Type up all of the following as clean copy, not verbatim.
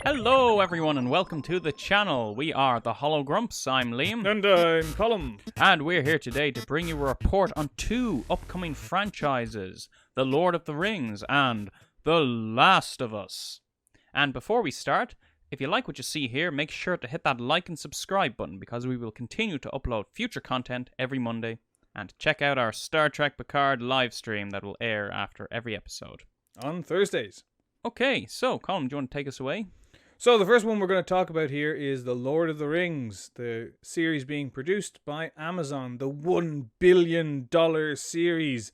Hello everyone and welcome to the channel. We are the Hollow Grumps. I'm Liam. And I'm Colm. And we're here today to bring you a report on two upcoming franchises, The Lord of the Rings and The Last of Us. And before we start, if you like what you see here, make sure to hit that like and subscribe button because we will continue to upload future content every Monday. And check out our Star Trek Picard live stream that will air after every episode. On Thursdays. Okay, so Colm, do you want to take us away? So the first one we're going to talk about here is The Lord of the Rings, the series being produced by Amazon, the $1 billion series.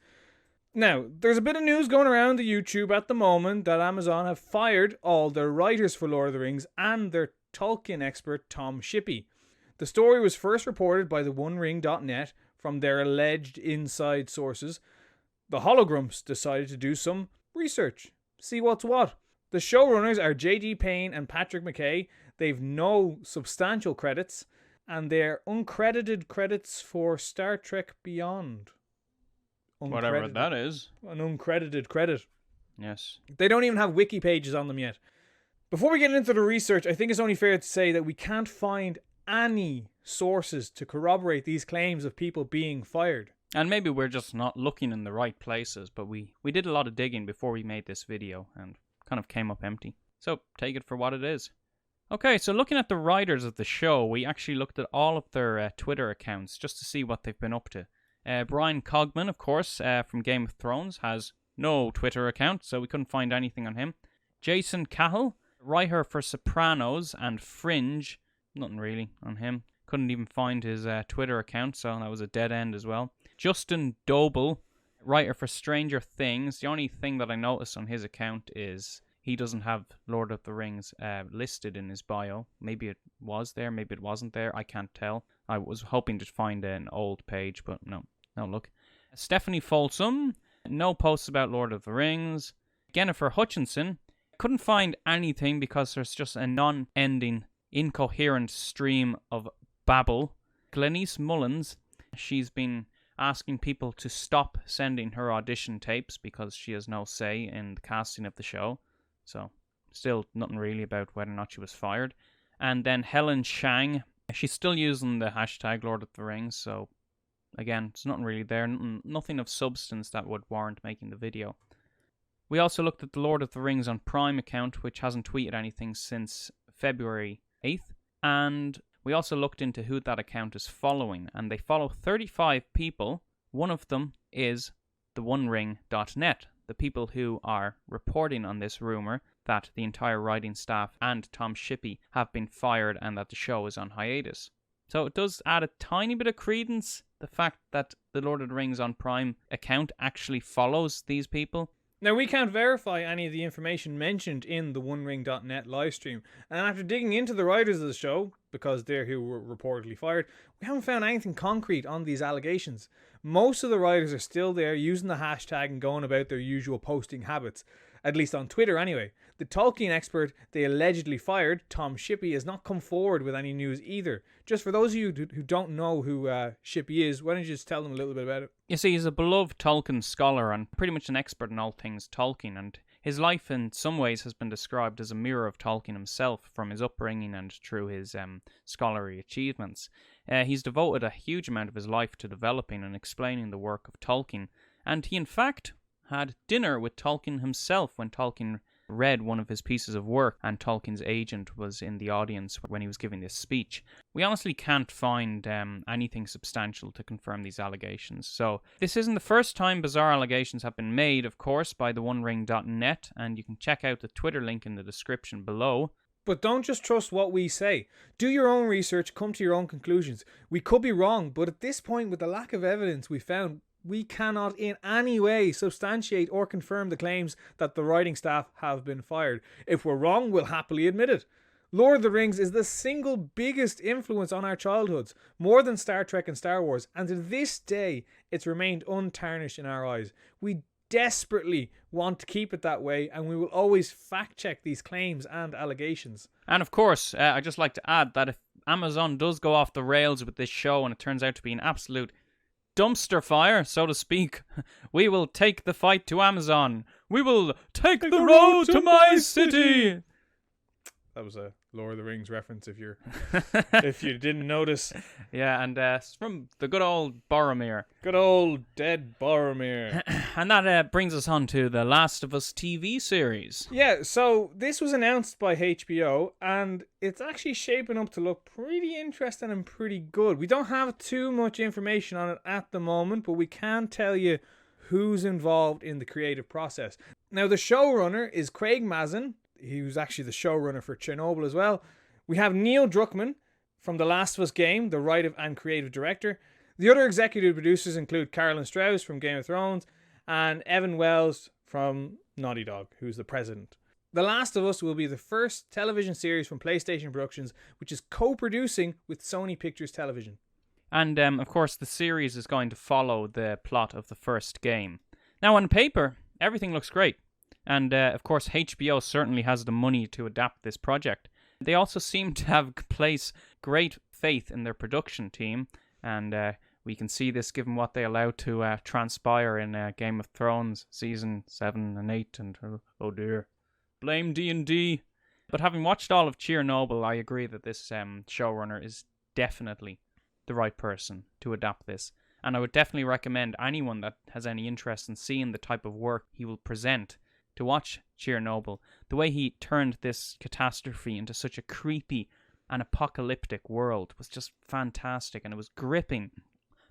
Now, there's a bit of news going around the YouTube at the moment that Amazon have fired all their writers for Lord of the Rings and their Tolkien expert Tom Shippey. The story was first reported by the OneRing.net from their alleged inside sources. The Hologrumps decided to do some research, see what's what. The showrunners are J.D. Payne and Patrick McKay. They've no substantial credits, and they're uncredited credits for Star Trek Beyond. Whatever that is. An uncredited credit. Yes. They don't even have wiki pages on them yet. Before we get into the research, I think it's only fair to say that we can't find any sources to corroborate these claims of people being fired. And maybe we're just not looking in the right places, but we did a lot of digging before we made this video and kind of came up empty. So take it for what it is. Okay, so looking at the writers of the show, we actually looked at all of their Twitter accounts just to see what they've been up to. Brian Cogman, of course, from Game of Thrones, has no Twitter account, so we couldn't find anything on him. Jason Cahill, writer for Sopranos and Fringe, nothing really on him. Couldn't even find his Twitter account, so that was a dead end as well. Justin Doble, writer for Stranger Things. The only thing that I noticed on his account is he doesn't have Lord of the Rings listed in his bio. Maybe it was there, maybe it wasn't there. I can't tell. I was hoping to find an old page, but no look. Stephanie Folsom, no posts about Lord of the Rings. Jennifer Hutchinson, couldn't find anything because there's just a non-ending, incoherent stream of babble. Glenise Mullins, she's been asking people to stop sending her audition tapes because she has no say in the casting of the show. So, still nothing really about whether or not she was fired. And then Helen Shang, she's still using the hashtag Lord of the Rings, so again, it's nothing really there. Nothing of substance that would warrant making the video. We also looked at the Lord of the Rings on Prime account, which hasn't tweeted anything since February 8th. And we also looked into who that account is following, and they follow 35 people. One of them is the OneRing.net, the people who are reporting on this rumor that the entire writing staff and Tom Shippey have been fired and that the show is on hiatus. So it does add a tiny bit of credence, the fact that the Lord of the Rings on Prime account actually follows these people. Now, we can't verify any of the information mentioned in the OneRing.net livestream, and after digging into the writers of the show, because they're who were reportedly fired, we haven't found anything concrete on these allegations. Most of the writers are still there using the hashtag and going about their usual posting habits, at least on Twitter anyway. The Tolkien expert they allegedly fired, Tom Shippey, has not come forward with any news either. Just for those of you who don't know who Shippey is, why don't you just tell them a little bit about it? You see, he's a beloved Tolkien scholar and pretty much an expert in all things Tolkien, and his life in some ways has been described as a mirror of Tolkien himself, from his upbringing and through his scholarly achievements. He's devoted a huge amount of his life to developing and explaining the work of Tolkien, and he in fact had dinner with Tolkien himself when Tolkien read one of his pieces of work and Tolkien's agent was in the audience when he was giving this speech. We honestly can't find anything substantial to confirm these allegations. So this isn't the first time bizarre allegations have been made, of course, by the OneRing.net, and you can check out the Twitter link in the description below. But don't just trust what we say. Do your own research, come to your own conclusions. We could be wrong, but at this point, with the lack of evidence we found, we cannot in any way substantiate or confirm the claims that the writing staff have been fired. If we're wrong, we'll happily admit it. Lord of the Rings is the single biggest influence on our childhoods, more than Star Trek and Star Wars, and to this day, it's remained untarnished in our eyes. We desperately want to keep it that way, and we will always fact check these claims and allegations. And of course, I'd just like to add that if Amazon does go off the rails with this show and it turns out to be an absolute dumpster fire, so to speak, we will take the fight to Amazon. We will take the road to my city. That was a Lord of the Rings reference if you didn't notice. Yeah, and it's from the good old Boromir. Good old dead Boromir. And that brings us on to the Last of Us TV series. Yeah, so this was announced by HBO, and it's actually shaping up to look pretty interesting and pretty good. We don't have too much information on it at the moment, but we can tell you who's involved in the creative process. Now, the showrunner is Craig Mazin. He was actually the showrunner for Chernobyl as well. We have Neil Druckmann from The Last of Us game, the writer and creative director. The other executive producers include Carolyn Strauss from Game of Thrones and Evan Wells from Naughty Dog, who's the president. The Last of Us will be the first television series from PlayStation Productions, which is co-producing with Sony Pictures Television. And, of course, the series is going to follow the plot of the first game. Now, on paper, everything looks great. And, of course, HBO certainly has the money to adapt this project. They also seem to place great faith in their production team. And we can see this given what they allowed to transpire in Game of Thrones Season 7 and 8. And, oh dear, blame D&D. But having watched all of Chernobyl, I agree that this showrunner is definitely the right person to adapt this. And I would definitely recommend anyone that has any interest in seeing the type of work he will present to watch Chernobyl. The way he turned this catastrophe into such a creepy and apocalyptic world was just fantastic, and it was gripping.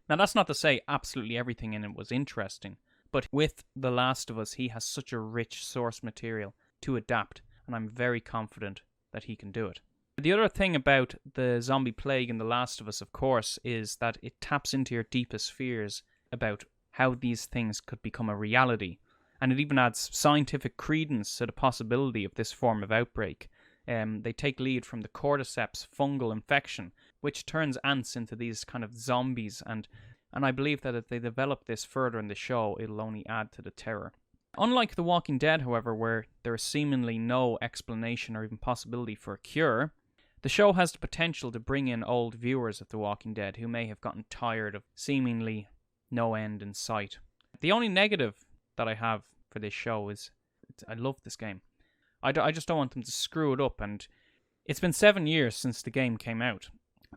Now, that's not to say absolutely everything in it was interesting, but with The Last of Us, he has such a rich source material to adapt, and I'm very confident that he can do it. The other thing about the zombie plague in The Last of Us, of course, is that it taps into your deepest fears about how these things could become a reality. And it even adds scientific credence to the possibility of this form of outbreak. They take lead from the cordyceps fungal infection, which turns ants into these kind of zombies. And I believe that if they develop this further in the show, it'll only add to the terror. Unlike The Walking Dead, however, where there is seemingly no explanation or even possibility for a cure, the show has the potential to bring in old viewers of The Walking Dead who may have gotten tired of seemingly no end in sight. The only negative that I have for this show is I love this game. I just don't want them to screw it up, and it's been 7 years since the game came out,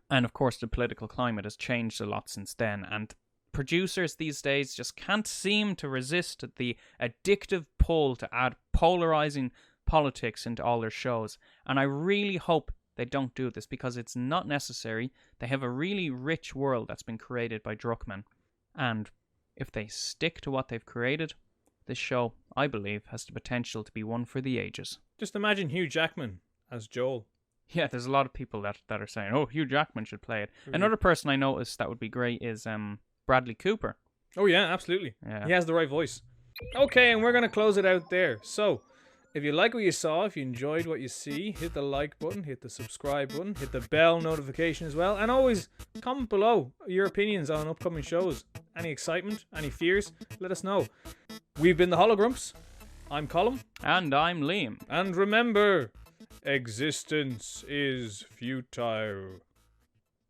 and of course the political climate has changed a lot since then, and producers these days just can't seem to resist the addictive pull to add polarizing politics into all their shows, and I really hope they don't do this because it's not necessary. They have a really rich world that's been created by Druckmann, and if they stick to what they've created, this show, I believe, has the potential to be one for the ages. Just imagine Hugh Jackman as Joel. Yeah, there's a lot of people that are saying, oh, Hugh Jackman should play it. Another person I noticed that would be great is Bradley Cooper. Oh yeah, absolutely. Yeah. He has the right voice. Okay, and we're going to close it out there. So, if you like what you saw, if you enjoyed what you see, hit the like button, hit the subscribe button, hit the bell notification as well, and always comment below your opinions on upcoming shows. Any excitement, any fears, let us know. We've been the Hologrumps. I'm Colm. And I'm Liam. And remember, existence is futile.